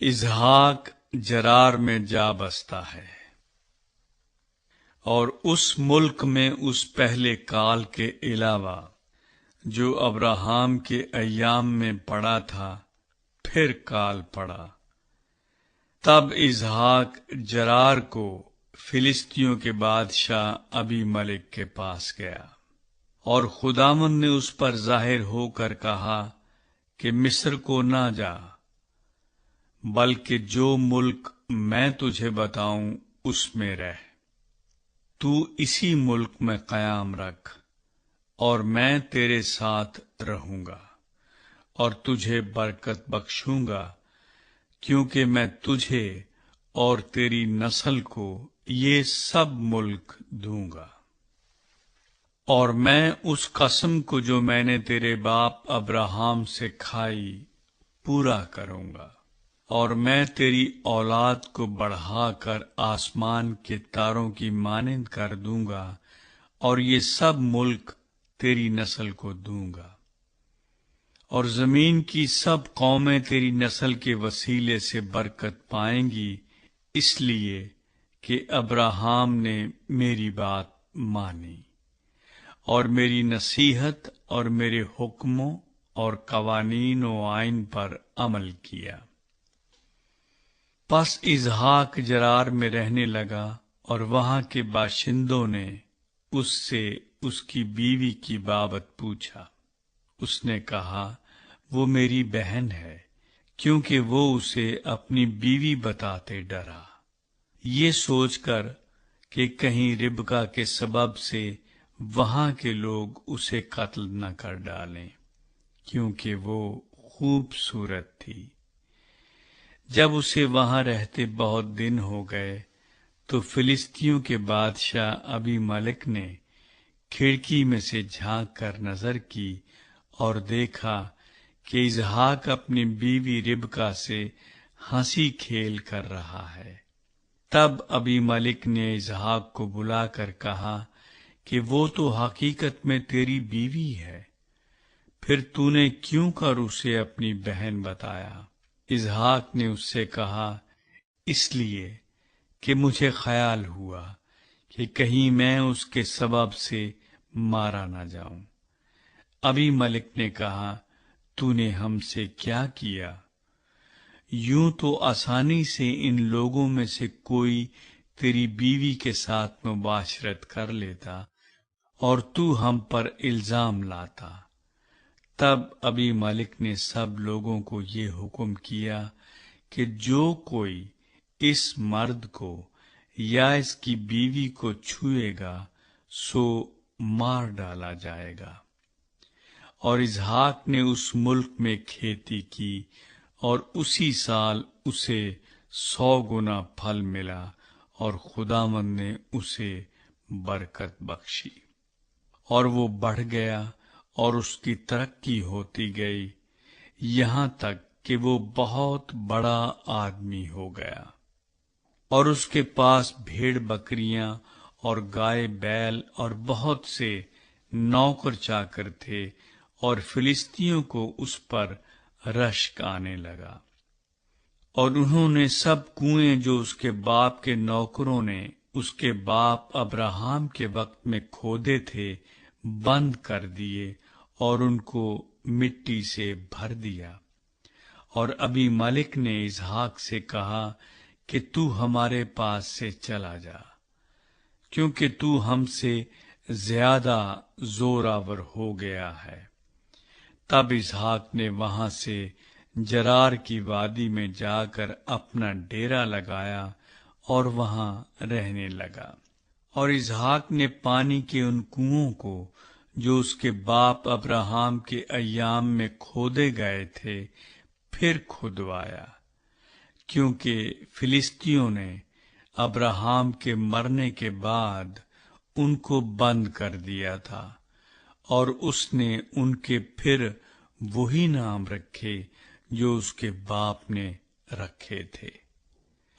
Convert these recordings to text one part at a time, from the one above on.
اسحاق جرار میں جا بستا ہے، اور اس ملک میں اس پہلے کال کے علاوہ جو ابراہام کے ایام میں پڑا تھا پھر کال پڑا۔ تب اسحاق جرار کو فلسطینیوں کے بادشاہ ابی ملک کے پاس گیا، اور خداوند نے اس پر ظاہر ہو کر کہا کہ مصر کو نہ جا، بلکہ جو ملک میں تجھے بتاؤں اس میں رہ۔ تو اسی ملک میں قیام رکھ، اور میں تیرے ساتھ رہوں گا اور تجھے برکت بخشوں گا، کیونکہ میں تجھے اور تیری نسل کو یہ سب ملک دوں گا، اور میں اس قسم کو جو میں نے تیرے باپ ابراہام سے کھائی پورا کروں گا، اور میں تیری اولاد کو بڑھا کر آسمان کے تاروں کی مانند کر دوں گا، اور یہ سب ملک تیری نسل کو دوں گا، اور زمین کی سب قومیں تیری نسل کے وسیلے سے برکت پائیں گی، اس لیے کہ ابراہام نے میری بات مانی اور میری نصیحت اور میرے حکموں اور قوانین و آئین پر عمل کیا۔ پس اسحاق جرار میں رہنے لگا، اور وہاں کے باشندوں نے اس سے اس کی بیوی کی بابت پوچھا۔ اس نے کہا، وہ میری بہن ہے، کیونکہ وہ اسے اپنی بیوی بتاتے ڈرا، یہ سوچ کر کہ کہیں ربکا کے سبب سے وہاں کے لوگ اسے قتل نہ کر ڈالیں، کیونکہ وہ خوبصورت تھی۔ جب اسے وہاں رہتے بہت دن ہو گئے تو فلسطینیوں کے بادشاہ ابی ملک نے کھڑکی میں سے جھانک کر نظر کی اور دیکھا کہ اسحاق اپنی بیوی ربکا سے ہنسی کھیل کر رہا ہے۔ تب ابی ملک نے اسحاق کو بلا کر کہا کہ وہ تو حقیقت میں تیری بیوی ہے، پھر تو نے کیوں کر اسے اپنی بہن بتایا؟ اسحاق نے اس سے کہا، اس لیے کہ مجھے خیال ہوا کہ کہیں میں اس کے سبب سے مارا نہ جاؤں۔ ابی ملک نے کہا، تو نے ہم سے کیا کیا؟ یوں تو آسانی سے ان لوگوں میں سے کوئی تیری بیوی کے ساتھ مباشرت کر لیتا اور تو ہم پر الزام لاتا۔ تب ابی ملک نے سب لوگوں کو یہ حکم کیا کہ جو کوئی اس مرد کو یا اس کی بیوی کو چھوئے گا سو مار ڈالا جائے گا۔ اور اسحاق نے اس ملک میں کھیتی کی، اور اسی سال اسے 100 گنا پھل ملا، اور خداوند نے اسے برکت بخشی، اور وہ بڑھ گیا اور اس کی ترقی ہوتی گئی، یہاں تک کہ وہ بہت بڑا آدمی ہو گیا، اور اس کے پاس بھیڑ بکریاں اور گائے بیل اور بہت سے نوکر چاکر تھے، اور فلسطینیوں کو اس پر رشک آنے لگا۔ اور انہوں نے سب کنویں جو اس کے باپ کے نوکروں نے اس کے باپ ابراہام کے وقت میں کھودے تھے بند کر دیے، اور ان کو مٹی سے بھر دیا۔ اور ابی ملک نے اسحاق سے کہا کہ تو ہمارے پاس سے چلا جا، کیونکہ تو ہم سے زیادہ زوراور ہو گیا ہے۔ تب اسحاق نے وہاں سے جرار کی وادی میں جا کر اپنا ڈیرا لگایا اور وہاں رہنے لگا۔ اور اسحاق نے پانی کے ان کنوؤں کو جو اس کے باپ ابراہام کے ایام میں کھودے گئے تھے پھر کھدوایا، کیونکہ فلسطینیوں نے ابراہام کے مرنے کے بعد ان کو بند کر دیا تھا، اور اس نے ان کے پھر وہی نام رکھے جو اس کے باپ نے رکھے تھے۔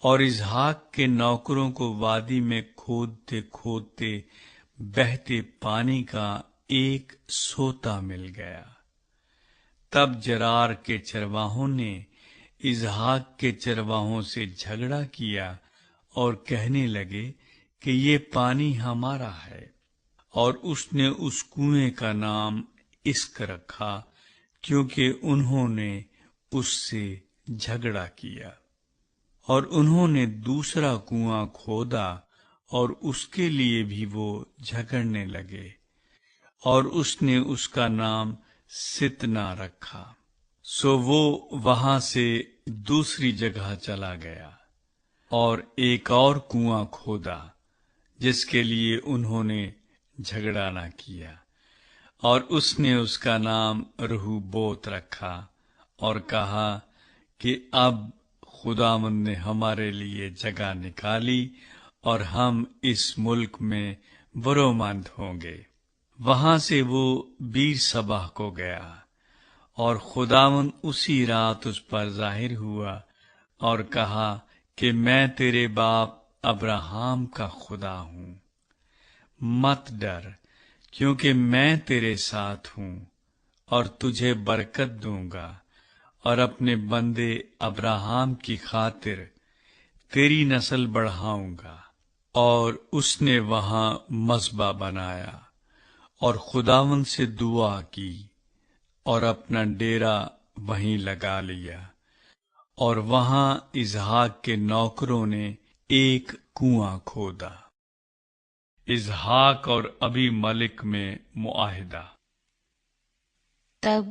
اور اسحاق کے نوکروں کو وادی میں کھودتے کھودتے بہتے پانی کا ایک سوتا مل گیا۔ تب جرار کے چرواہوں نے اسحاق کے چرواہوں سے جھگڑا کیا اور کہنے لگے کہ یہ پانی ہمارا ہے، اور اس نے اس کنویں کا نام اسک رکھا کیونکہ انہوں نے اس سے جھگڑا کیا۔ اور انہوں نے دوسرا کنواں کھودا اور اس کے لیے بھی وہ جھگڑنے لگے، اور اس نے اس کا نام ستنا رکھا۔ سو وہ وہاں سے دوسری جگہ چلا گیا اور ایک اور کنواں کھودا جس کے لیے انہوں نے جھگڑا نہ کیا، اور اس نے اس کا نام رہوبوت رکھا، اور کہا کہ اب خداوند نے ہمارے لیے جگہ نکالی اور ہم اس ملک میں برومند ہوں گے۔ وہاں سے وہ بیر سبا کو گیا، اور خداوند اسی رات اس پر ظاہر ہوا اور کہا کہ میں تیرے باپ ابراہیم کا خدا ہوں، مت ڈر، کیونکہ میں تیرے ساتھ ہوں اور تجھے برکت دوں گا، اور اپنے بندے ابراہیم کی خاطر تیری نسل بڑھاؤں گا۔ اور اس نے وہاں مذبح بنایا اور خداوند سے دعا کی اور اپنا ڈیرا وہیں لگا لیا، اور وہاں اسحاق کے نوکروں نے ایک کنواں کھودا۔ اسحاق اور ابی ملک میں معاہدہ۔ تب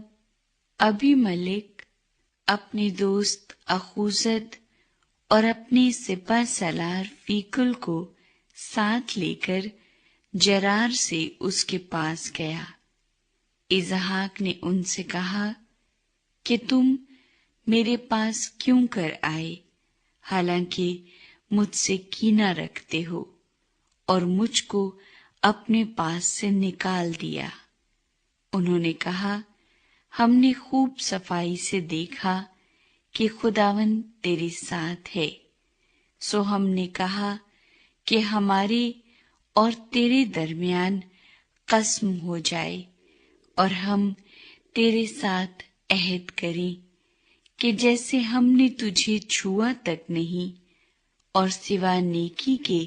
ابی ملک اپنے دوست اخوزد اور اپنے سپہ سالار فیکل کو ساتھ لے کر جرار سے اس کے پاس گیا۔ اسحاق نے ان سے کہا کہ تم میرے پاس کیوں کر آئے، حالانکہ مجھ سے کینہ رکھتے ہو، اور مجھ کو اپنے پاس سے نکال دیا۔ انہوں نے کہا، ہم نے خوب صفائی سے دیکھا کہ خداوند تیرے ساتھ ہے، سو ہم نے کہا کہ ہمارے اور تیرے درمیان قسم ہو جائے، اور ہم تیرے ساتھ عہد کریں کہ جیسے ہم نے تجھے چھوا تک نہیں اور سوا نیکی کے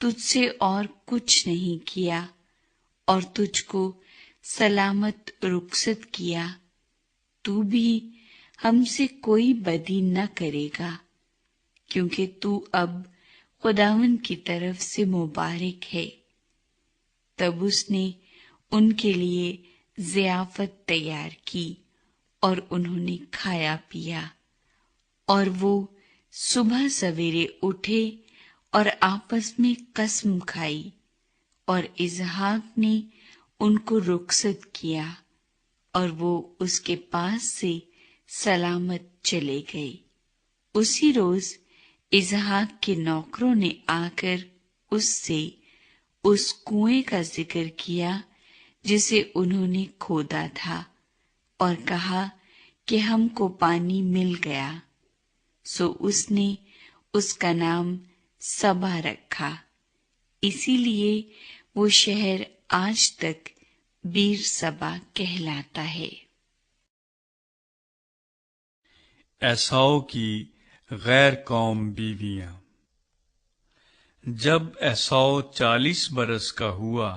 تجھ سے اور کچھ نہیں کیا، اور تجھ کو سلامت رخصت کیا، تو بھی ہم سے کوئی بدی نہ کرے گا، کیونکہ تو اب خداوند کی طرف سے مبارک ہے۔ تب اس نے ان کے لیے ضیافت تیار کی، اور انہوں نے کھایا پیا، اور وہ صبح سویرے اٹھے اور آپس میں قسم کھائی، اور اسحاق نے ان کو رخصت کیا، اور وہ اس کے پاس سے سلامت چلے گئے۔ اسی روز اسحاق کے نوکروں نے آ کر اس سے اس کنویں کا ذکر کیا جسے انہوں نے کھودا تھا، اور کہا کہ ہم کو پانی مل گیا۔ سو اس نے اس کا نام سبا رکھا، اسی لیے وہ شہر آج تک بیر سبا کہلاتا ہے۔ ایساؤ کی غیر قوم بیویاں۔ جب ایساؤ 40 برس کا ہوا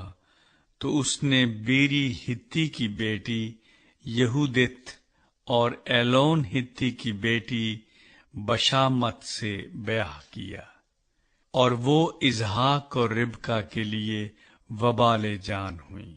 تو اس نے بیری ہتی کی بیٹی یہودت اور ایلون ہتی کی بیٹی بشامت سے بیاہ کیا، اور وہ اسحاق اور ربکا کے لیے وبال جان ہوئیں۔